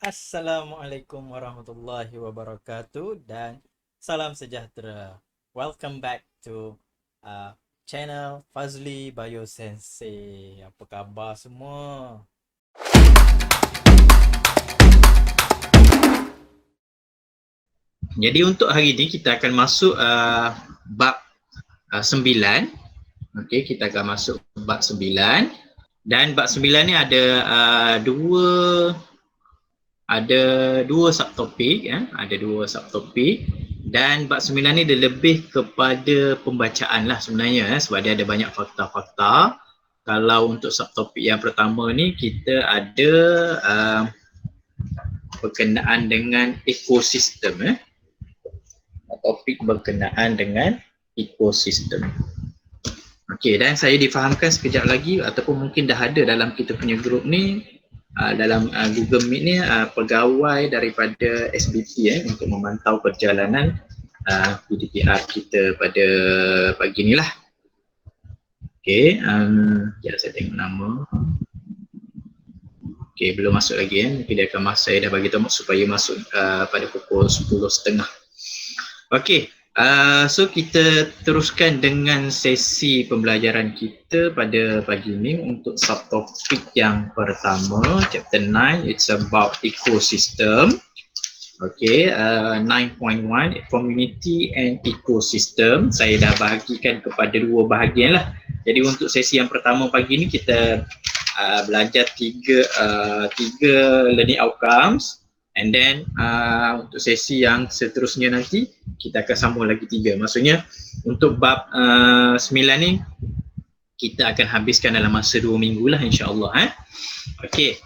Assalamualaikum warahmatullahi wabarakatuh dan salam sejahtera. Welcome back to channel Fazli Bio Sensei. Apa khabar semua? Jadi untuk hari ini kita akan masuk bab 9. Okey, kita akan masuk bab 9 dan bab 9 ni ada dua subtopik ya, ada dua subtopik dan bab 9 ni dia lebih kepada pembacaan lah sebenarnya sebab dia ada banyak fakta-fakta. Kalau untuk subtopik yang pertama ni kita ada berkenaan dengan ekosistem topik berkenaan dengan ekosistem. Okey, dan saya difahamkan sekejap lagi ataupun mungkin dah ada dalam kita punya grup ni, dalam Google Meet ni pegawai daripada SBP untuk memantau perjalanan PDPR kita pada pagi ni lah. Okey, sekejap saya tengok nama. Okey, belum masuk lagi mungkin dia akan masuk, saya dah bagi tahu supaya masuk pada pukul 10.30. Okey, so kita teruskan dengan sesi pembelajaran kita pada pagi ini untuk subtopik yang pertama, chapter 9, it's about ecosystem. Okey, 9.1, community and ecosystem. Saya dah bahagikan kepada dua bahagian lah. Jadi untuk sesi yang pertama pagi ni kita belajar tiga learning outcomes. And then untuk sesi yang seterusnya nanti kita akan sambung lagi 3. Maksudnya untuk bab 9 ni kita akan habiskan dalam masa 2 minggu lah insyaAllah. Okay,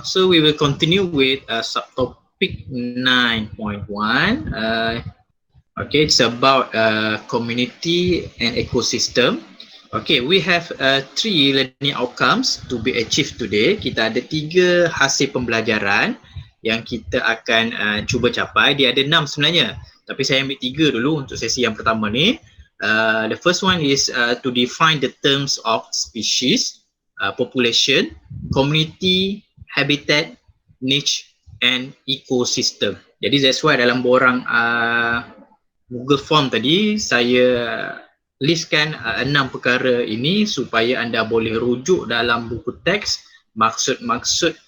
so we will continue with subtopic 9.1. Okay, it's about community and ecosystem. Okay, we have 3 learning outcomes to be achieved today. Kita ada 3 hasil pembelajaran yang kita akan cuba capai. Dia ada 6 sebenarnya, tapi saya ambil 3 dulu untuk sesi yang pertama ni. The first one is to define the terms of species, population, community, habitat, niche and ecosystem. Jadi that's why dalam borang Google Form tadi saya listkan 6 perkara ini supaya anda boleh rujuk dalam buku teks maksud-maksud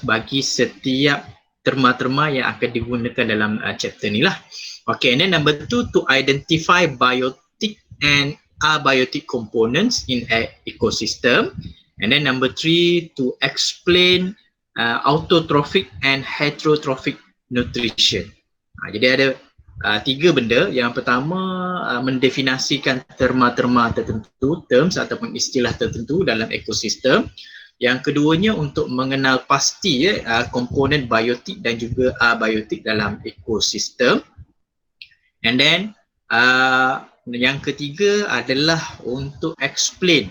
bagi setiap terma-terma yang akan digunakan dalam chapter ni lah. Okay, and then number 2, to identify biotic and abiotic components in an ecosystem. And then number 3, to explain autotrophic and heterotrophic nutrition. Jadi ada 3 benda. Yang pertama, mendefinisikan terma-terma tertentu, terms ataupun istilah tertentu dalam ekosistem. Yang keduanya untuk mengenal pasti komponen biotik dan juga abiotik dalam ekosistem. And then yang ketiga adalah untuk explain,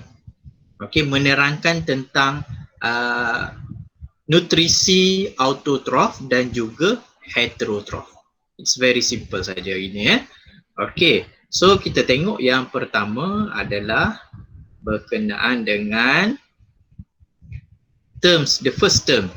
menerangkan tentang nutrisi autotrof dan juga heterotrof. It's very simple saja ini . Okay, so kita tengok yang pertama adalah berkenaan dengan terms, the first term.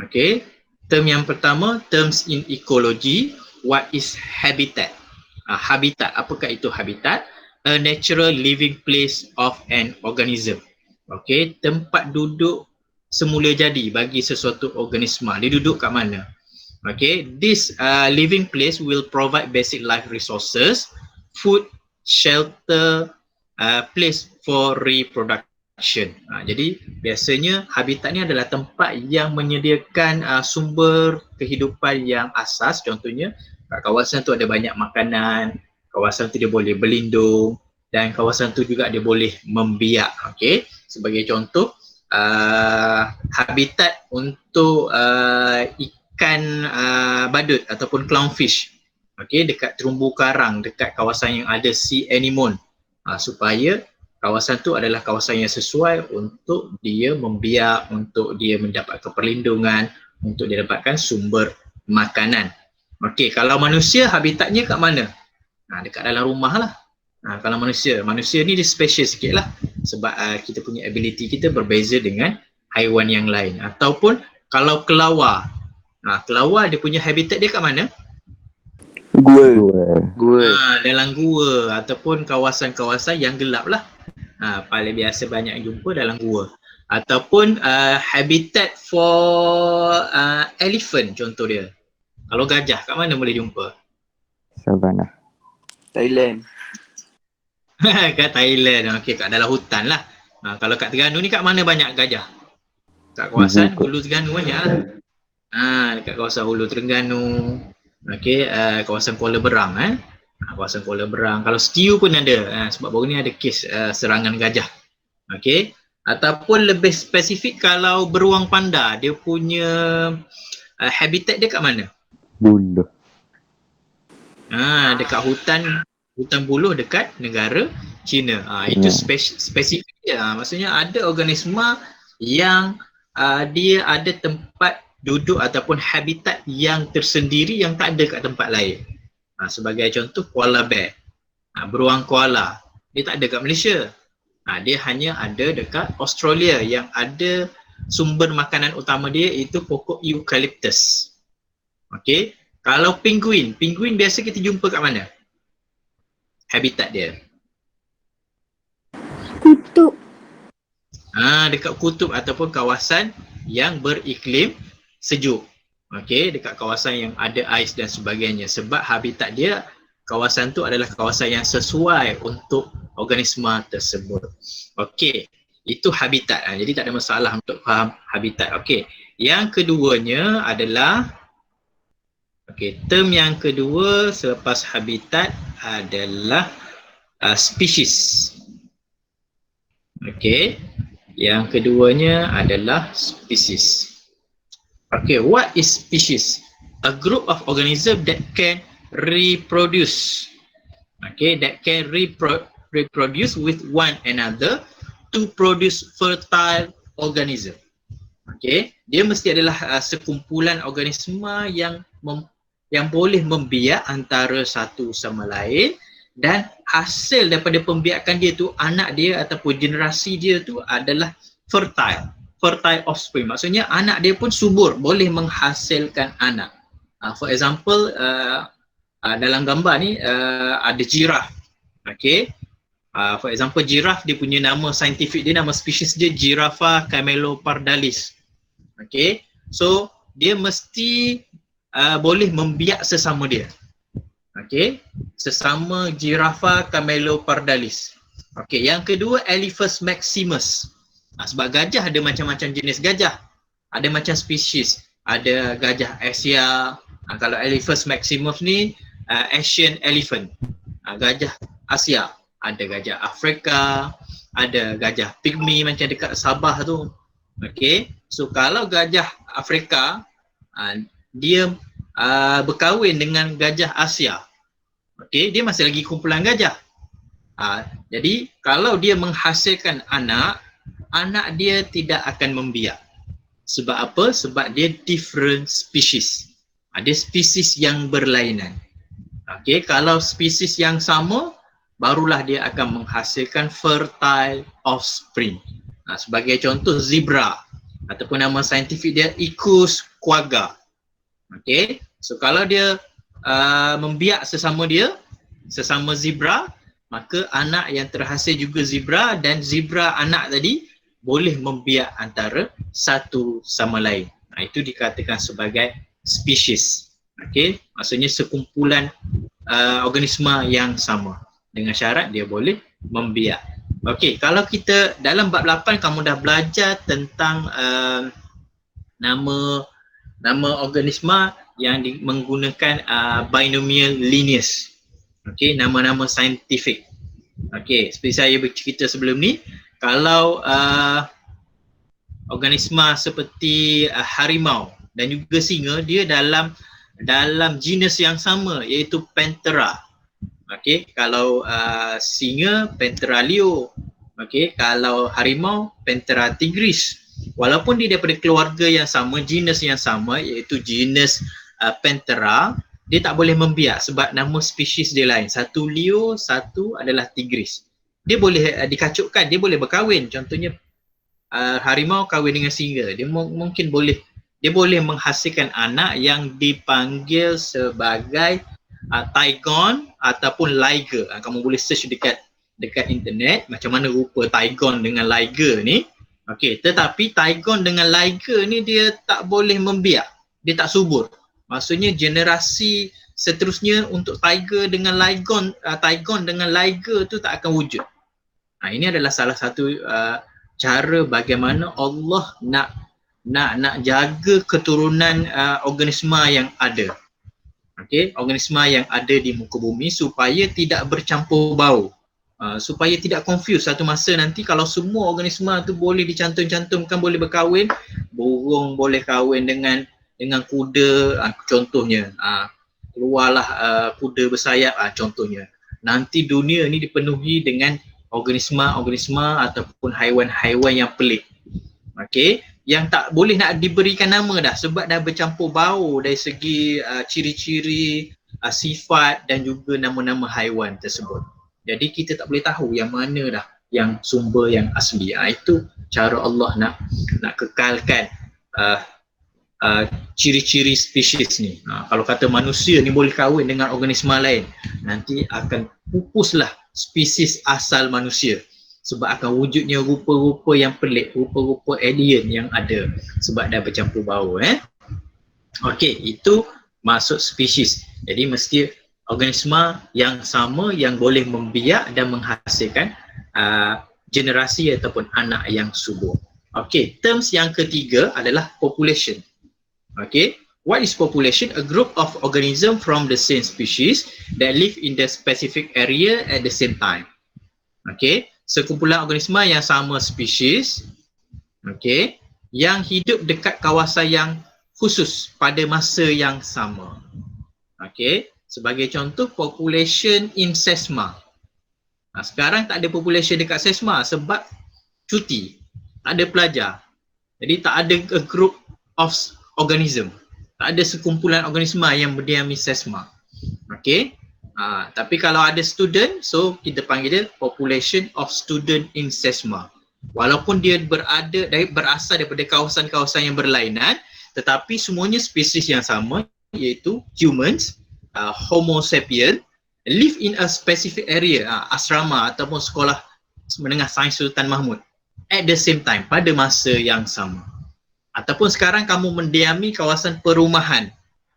Okay, term yang pertama, terms in ecology. What is habitat? Habitat, apakah itu habitat? A natural living place of an organism. Okay, tempat duduk semula jadi bagi sesuatu organisma. Dia duduk kat mana? Okay, this living place will provide basic life resources, food, shelter, place for reproduction. Jadi biasanya habitat ni adalah tempat yang menyediakan sumber kehidupan yang asas. Contohnya kat kawasan tu ada banyak makanan, kawasan tu dia boleh berlindung dan kawasan tu juga dia boleh membiak. Okay, sebagai contoh habitat untuk ikan badut ataupun clownfish, dekat terumbu karang, dekat kawasan yang ada sea anemone, supaya kawasan tu adalah kawasan yang sesuai untuk dia membiak, untuk dia mendapatkan perlindungan, untuk dia dapatkan sumber makanan. Okey, kalau manusia habitatnya kat mana? Dekat dalam rumah lah. Kalau manusia ni dia special sikit lah sebab kita punya ability kita berbeza dengan haiwan yang lain. Ataupun Kalau kelawar, kelawar dia punya habitat dia kat mana? Gua. Dalam gua ataupun kawasan-kawasan yang gelap lah. Paling biasa banyak jumpa dalam gua. Ataupun habitat for elephant contoh dia. Kalau gajah kat mana boleh jumpa? Savannah. Thailand. Kat Thailand. Okey, kat dalam hutan lah. Kalau kat Terengganu ni kat mana banyak gajah? Kat kawasan Hulu Terengganu banyak lah. Dekat kawasan Hulu Terengganu. Okey, kawasan Kuala Berang kawasan Kuala Berang. Kalau Setiu pun ada. Sebab baru ni ada kes serangan gajah. Okey. Ataupun lebih spesifik kalau beruang panda, dia punya habitat dia kat mana? Buluh. Dekat hutan buluh dekat negara China. Itu spesifik dia. Maksudnya ada organisma yang dia ada tempat duduk ataupun habitat yang tersendiri yang tak ada kat tempat lain. Sebagai contoh koala bear. Beruang koala. Dia tak ada kat Malaysia. Dia hanya ada dekat Australia yang ada sumber makanan utama dia itu pokok eucalyptus. Okey. Kalau penguin biasa kita jumpa kat mana? Habitat dia. Kutub. Dekat kutub ataupun kawasan yang beriklim sejuk. Okey, dekat kawasan yang ada ais dan sebagainya. Sebab habitat dia, kawasan tu adalah kawasan yang sesuai untuk organisma tersebut. Okey, itu habitat. Jadi tak ada masalah untuk faham habitat. Okey, yang keduanya adalah term yang kedua selepas habitat adalah species. Okey, yang keduanya adalah species. Okay, what is species? A group of organisms that can reproduce. Okay, that can reproduce with one another to produce fertile organism. Okay, dia mesti adalah sekumpulan organisma yang boleh membiak antara satu sama lain, dan hasil daripada pembiakan dia tu, anak dia ataupun generasi dia tu adalah fertile offspring. Maksudnya anak dia pun subur, boleh menghasilkan anak. For example, dalam gambar ni ada giraffe. Okay. For example, giraffe dia punya nama saintifik dia, nama spesies dia Giraffa camelopardalis. Okay. So dia mesti boleh membiak sesama dia. Okay. Sesama Giraffa camelopardalis. Okay. Yang kedua, Elephas maximus. Sebab gajah ada macam-macam jenis gajah. Ada macam spesies. Ada gajah Asia. Kalau Elephas maximus ni Asian elephant. Gajah Asia. Ada gajah Afrika. Ada gajah pygmy macam dekat Sabah tu. Okay. So kalau gajah Afrika, dia berkahwin dengan gajah Asia. Okay. Dia masih lagi kumpulan gajah. Jadi kalau dia menghasilkan anak dia tidak akan membiak. Sebab apa? Sebab dia different species. Ada spesies yang berlainan. Okey, kalau spesies yang sama, barulah dia akan menghasilkan fertile offspring. Sebagai contoh, zebra ataupun nama saintifik dia Equus quagga. Okey, so kalau dia membiak sesama zebra, maka anak yang terhasil juga zebra, dan zebra anak tadi boleh membiak antara satu sama lain. Itu dikatakan sebagai spesies. Okey, maksudnya sekumpulan organisma yang sama dengan syarat dia boleh membiak. Okey, kalau kita dalam bab 8 kamu dah belajar tentang nama organisma yang menggunakan binomial lineage. Okey, nama-nama saintifik. Okey, seperti saya bercerita sebelum ni, kalau organisma seperti harimau dan juga singa, dia dalam genus yang sama, iaitu Panthera. Okey, kalau singa Panthera leo. Okey, kalau harimau Panthera tigris. Walaupun dia daripada keluarga yang sama, genus yang sama, iaitu genus Panthera, dia tak boleh membiak sebab nama spesies dia lain. Satu leo, satu adalah tigris. Dia boleh dikacukkan, dia boleh berkahwin. Contohnya harimau kahwin dengan singa, dia mungkin boleh dia boleh menghasilkan anak yang dipanggil sebagai Tygon ataupun Liger. Kamu boleh search dekat internet macam mana rupa Tygon dengan Liger ni. Okey, tetapi Tygon dengan Liger ni dia tak boleh membiak. Dia tak subur. Maksudnya generasi seterusnya untuk Tygon dengan Liger tu tak akan wujud. Ini adalah salah satu cara bagaimana Allah nak jaga keturunan organisma yang ada. Okey, organisma yang ada di muka bumi supaya tidak bercampur bau. Supaya tidak confuse satu masa nanti kalau semua organisma tu boleh dicantum-cantumkan, boleh berkahwin, burung boleh kahwin dengan kuda, contohnya. Keluarlah kuda bersayap, contohnya. Nanti dunia ni dipenuhi dengan organisma ataupun haiwan-haiwan yang pelik. Okey, yang tak boleh nak diberikan nama dah sebab dah bercampur bau dari segi ciri-ciri, sifat dan juga nama-nama haiwan tersebut. Jadi kita tak boleh tahu yang mana dah yang sumber yang asli. Itu cara Allah nak kekalkan ciri-ciri spesies ni. Kalau kata manusia ni boleh kahwin dengan organisma lain, nanti akan pupuslah spesies asal manusia. Sebab akan wujudnya rupa-rupa yang pelik, rupa-rupa alien yang ada sebab dah bercampur bau. Okey, itu masuk spesies. Jadi mesti organisma yang sama yang boleh membiak dan menghasilkan generasi ataupun anak yang subur. Okey, terms yang ketiga adalah population. Okey, what is population? A group of organism from the same species that live in the specific area at the same time. Okey, sekumpulan organisma yang sama spesies, okey, yang hidup dekat kawasan yang khusus pada masa yang sama. Okey, sebagai contoh population in Sesma. Sekarang tak ada population dekat Sesma sebab cuti, tak ada pelajar. Jadi tak ada a group of organism. Tak ada sekumpulan organisma yang berdiam di Sesma. Okey. Tapi kalau ada student, so kita panggil dia population of student in Sesma. Walaupun dia berasal daripada kawasan-kawasan yang berlainan, tetapi semuanya spesies yang sama, iaitu humans, Homo sapien, live in a specific area, asrama ataupun sekolah menengah sains Sultan Mahmud, at the same time, pada masa yang sama. Ataupun sekarang kamu mendiami kawasan perumahan.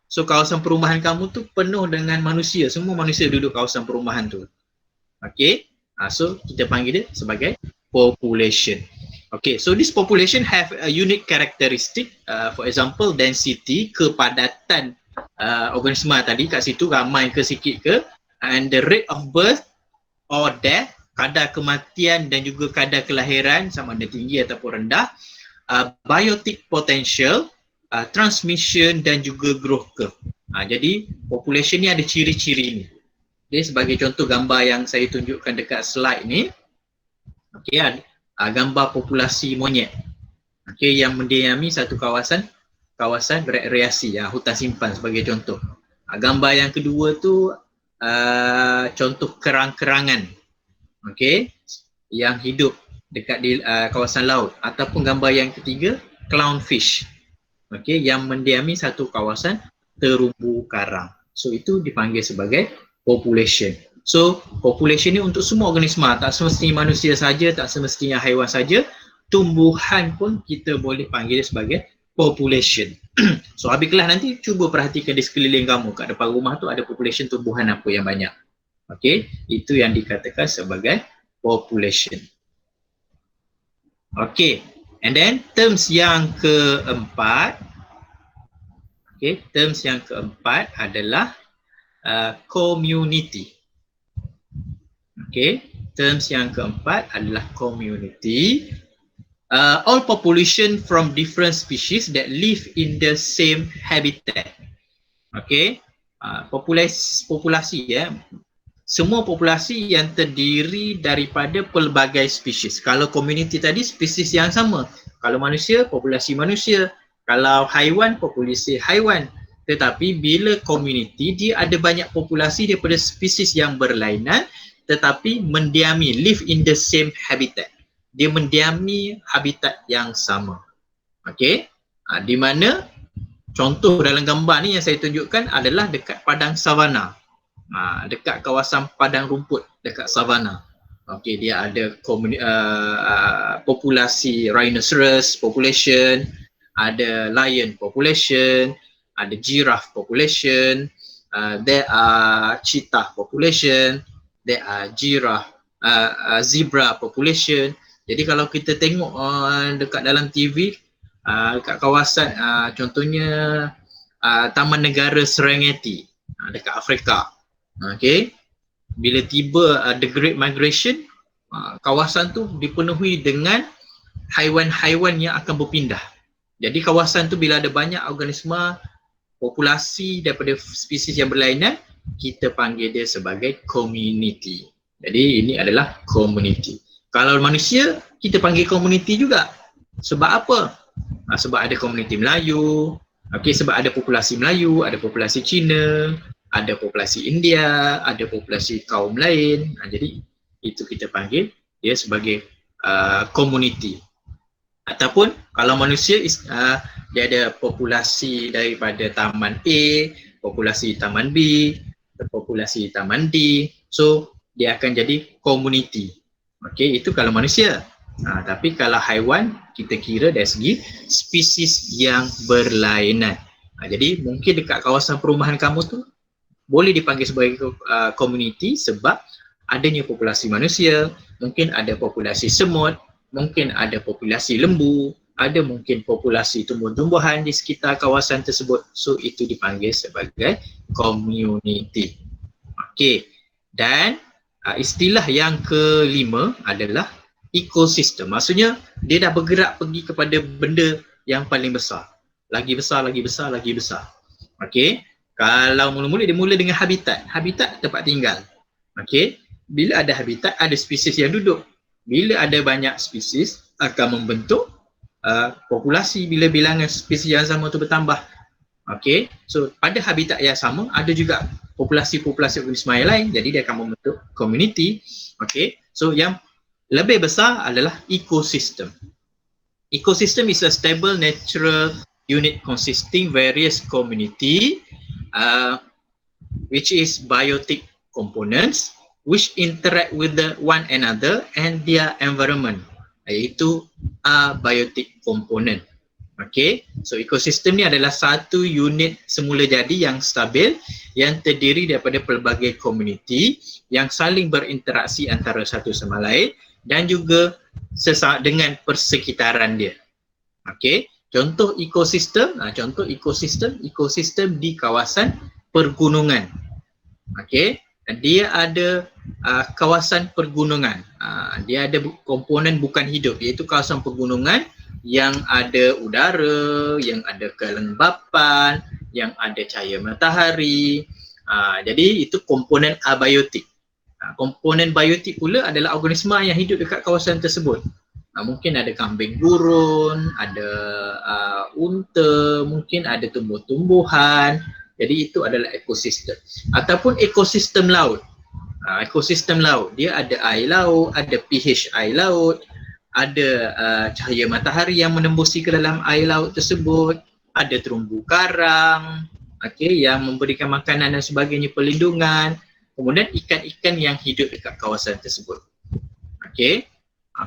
So kawasan perumahan kamu tu penuh dengan manusia, semua manusia duduk kawasan perumahan tu. Okay, so kita panggil dia sebagai population. Okay, so this population have a unique characteristic, for example density, kepadatan organisma tadi kat situ ramai ke sikit ke, and the rate of birth or death, kadar kematian dan juga kadar kelahiran sama ada tinggi ataupun rendah, biotic potential, transmission dan juga growth curve. Jadi population ni ada ciri-ciri ni. Okay, sebagai contoh gambar yang saya tunjukkan dekat slide ni, okay, gambar populasi monyet, okay, yang mendiami satu kawasan rekreasi, hutan simpan sebagai contoh. Gambar yang kedua tu contoh kerang-kerangan, okay, yang hidup dekat di kawasan laut. Ataupun gambar yang ketiga clownfish, okay, yang mendiami satu kawasan terumbu karang. So itu dipanggil sebagai population. So population ni untuk semua organisma, tak semestinya manusia saja, tak semestinya haiwan saja, tumbuhan pun kita boleh panggil sebagai population. So habis kelas nanti cuba perhatikan di sekeliling kamu, kat depan rumah tu ada population tumbuhan apa yang banyak. Okay, itu yang dikatakan sebagai population. Okay, and then terms yang keempat, okay, terms yang keempat adalah community. Okay, terms yang keempat adalah community. All population from different species that live in the same habitat. Okay, populasi ya. Semua populasi yang terdiri daripada pelbagai spesies. Kalau community tadi spesies yang sama. Kalau manusia, populasi manusia. Kalau haiwan, populasi haiwan. Tetapi bila community, dia ada banyak populasi daripada spesies yang berlainan tetapi mendiami, live in the same habitat. Dia mendiami habitat yang sama. Okey, di mana Contoh dalam gambar ni yang saya tunjukkan adalah dekat padang savana. Dekat kawasan padang rumput dekat savana. Okey, dia ada populasi rhinoceros population, ada lion population, ada giraffe population, there are cheetah population, there are zebra population. Jadi kalau kita tengok dekat dalam TV, dekat kawasan contohnya Taman Negara Serengeti dekat Afrika. Okey. Bila tiba the Great Migration, kawasan tu dipenuhi dengan haiwan-haiwan yang akan berpindah. Jadi kawasan tu bila ada banyak organisma populasi daripada spesies yang berlainan, kita panggil dia sebagai community. Jadi ini adalah community. Kalau manusia, kita panggil community juga. Sebab apa? Sebab ada komuniti Melayu, sebab ada populasi Melayu, ada populasi Cina, ada populasi India, ada populasi kaum lain. Jadi itu kita panggil dia sebagai community. Ataupun kalau manusia dia ada populasi daripada taman A, populasi taman B, populasi taman D. So dia akan jadi community. Okey, itu kalau manusia. Tapi kalau haiwan, kita kira dari segi spesies yang berlainan. Jadi mungkin dekat kawasan perumahan kamu tu boleh dipanggil sebagai community sebab adanya populasi manusia, mungkin ada populasi semut, mungkin ada populasi lembu, ada mungkin populasi tumbuh-tumbuhan di sekitar kawasan tersebut. So itu dipanggil sebagai community. Okey. Dan istilah yang kelima adalah ekosistem. Maksudnya dia dah bergerak pergi kepada benda yang paling besar. Lagi besar, lagi besar, lagi besar. Okey. Kalau mula-mula dia mula dengan habitat. Habitat tempat tinggal. Okey. Bila ada habitat, ada spesies yang duduk. Bila ada banyak spesies akan membentuk populasi bila bilangan spesies yang sama tu bertambah. Okey. So pada habitat yang sama ada juga populasi-populasi organisma yang lain, jadi dia akan membentuk community. Okey. So yang lebih besar adalah ekosistem. Ecosystem is a stable natural unit consisting various community which is biotic components which interact with one another and their environment, iaitu biotic component. Okay, so ekosistem ni adalah satu unit semula jadi yang stabil yang terdiri daripada pelbagai komuniti yang saling berinteraksi antara satu sama lain dan juga dengan persekitaran dia. Okay, contoh ekosistem di kawasan pergunungan. Okay, dia ada kawasan pergunungan, dia ada komponen bukan hidup, iaitu kawasan pergunungan yang ada udara, yang ada kelembapan, yang ada cahaya matahari. Jadi itu komponen abiotik. Komponen biotik pula adalah organisma yang hidup dekat kawasan tersebut. Mungkin ada kambing gurun, ada unta, mungkin ada tumbuh-tumbuhan. Jadi itu adalah ekosistem. Ataupun ekosistem laut. Ekosistem laut, dia ada air laut, ada pH air laut, ada cahaya matahari yang menembusi ke dalam air laut tersebut, ada terumbu karang, yang memberikan makanan dan sebagainya, perlindungan. Kemudian ikan-ikan yang hidup dekat kawasan tersebut.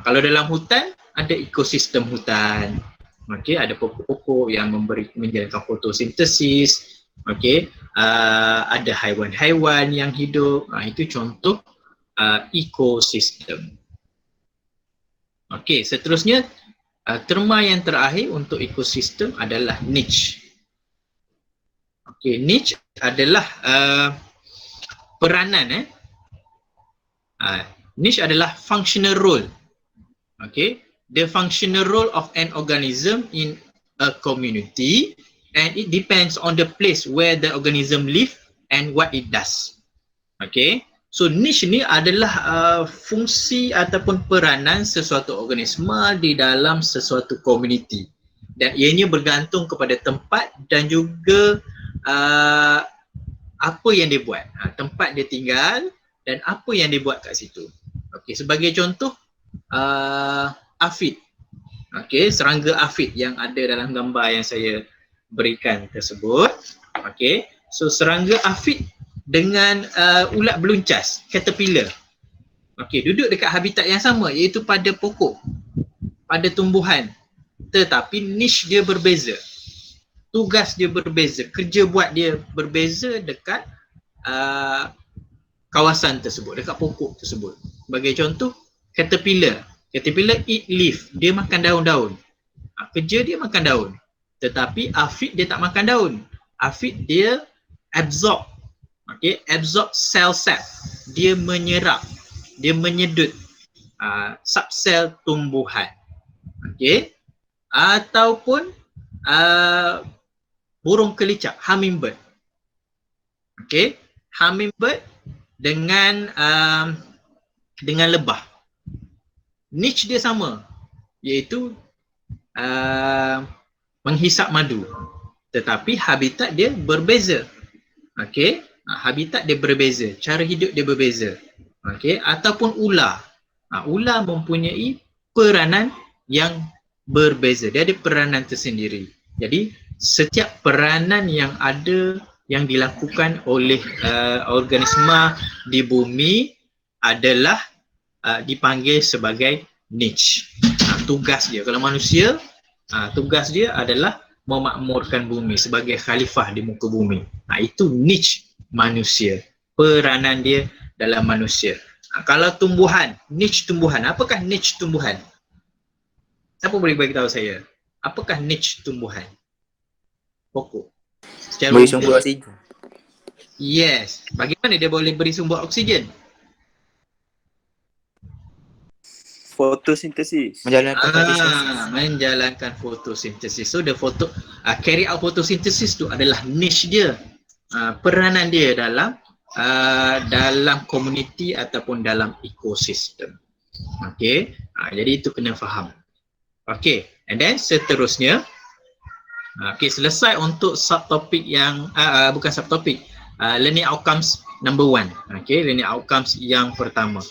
Kalau dalam hutan, ada ekosistem hutan. Ada pokok-pokok yang menjalankan fotosintesis. Ada haiwan-haiwan yang hidup. Itu contoh ekosistem. Seterusnya terma yang terakhir untuk ekosistem adalah niche. Niche adalah peranan. Niche adalah functional role. The functional role of an organism in a community, and it depends on the place where the organism live and what it does. So niche ni adalah fungsi ataupun peranan sesuatu organisma di dalam sesuatu komuniti, dan ianya bergantung kepada tempat dan juga apa yang dia buat, tempat dia tinggal dan apa yang dia buat kat situ. Sebagai contoh, afid. Serangga afid yang ada dalam gambar yang saya berikan tersebut. Okey, so serangga aphid dengan ulat beluncas, caterpillar. Okey, duduk dekat habitat yang sama iaitu pada pokok, pada tumbuhan, tetapi niche dia berbeza. Tugas dia berbeza, kerja buat dia berbeza dekat kawasan tersebut, dekat pokok tersebut. Sebagai contoh, caterpillar. Caterpillar eat leaf, dia makan daun-daun. Kerja dia makan daun. Tetapi aphid dia tak makan daun. Aphid dia absorb. Okay, absorb cell sap. Dia menyerap, dia menyedut subsel tumbuhan. Okay. Ataupun burung kelicak, hummingbird. Okay, hummingbird dengan lebah. Niche dia sama, iaitu menghisap madu. Tetapi habitat dia berbeza. Okay, habitat dia berbeza, cara hidup dia berbeza. Okay, ataupun ular. Ular mempunyai peranan yang berbeza, dia ada peranan tersendiri. Jadi setiap peranan yang ada, yang dilakukan oleh organisma di bumi adalah dipanggil sebagai niche. Tugas dia, kalau manusia, tugas dia adalah memakmurkan bumi sebagai khalifah di muka bumi. Itu niche manusia, peranan dia dalam manusia. Kalau tumbuhan, niche tumbuhan. Apakah niche tumbuhan? Siapa boleh beritahu saya? Apakah niche tumbuhan? Pokok. Beri sumber oksigen. Yes. Bagaimana dia boleh beri sumber oksigen? Fotosintesis. Menjalankan fotosintesis. Menjalankan fotosintesis. So the carry out fotosintesis tu adalah niche dia. Peranan dia dalam komuniti ataupun dalam ekosistem. Okey. Jadi itu kena faham. Okey. And then seterusnya, okey, selesai untuk subtopik yang bukan subtopik, learning outcomes number 1. Okey, learning outcomes yang pertama.